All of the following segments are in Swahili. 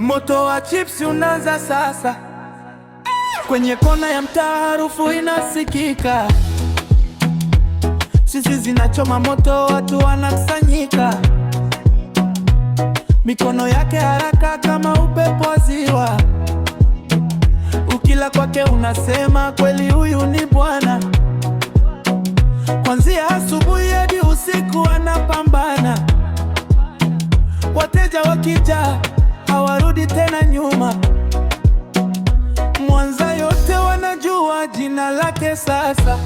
Moto wa chipsi unaanza sasa. Kwenye kona ya mtaa harufu inasikika. Sisi zinachoma moto, watu wanakusanyika. Mikono yake haraka kama upepo wa ziwa. Ukila kwake unasema kweli huyu ni bwana. Kwanzia asubuhi hadi usiku anapambana. Wateja wakija hawarudi tena nyuma. Mwanza yote wanajua jina lake sasa.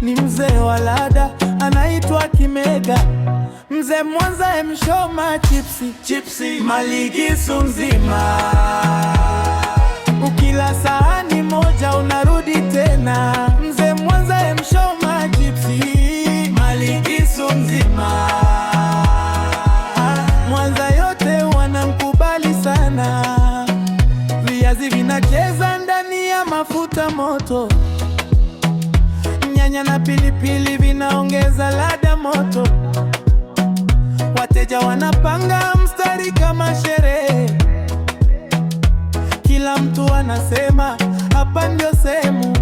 Ni mzee wa ladha anaitwa Kimega. Mzee Mwanza mshoma chipsi Maligisu nzima. Ukila sahani moja unarudi tena. Mzee Mwanza mshoma chipsi Maligisu nzima. Mwanza yote wanamkubali sana. Viazi vinacheza ndani ya mafuta moto. Nyanya na pilipili vinaongeza ladha moto. Wateja wanapanga mstari kama sherehe. Kila mtu anasema hapa ndio sehemu.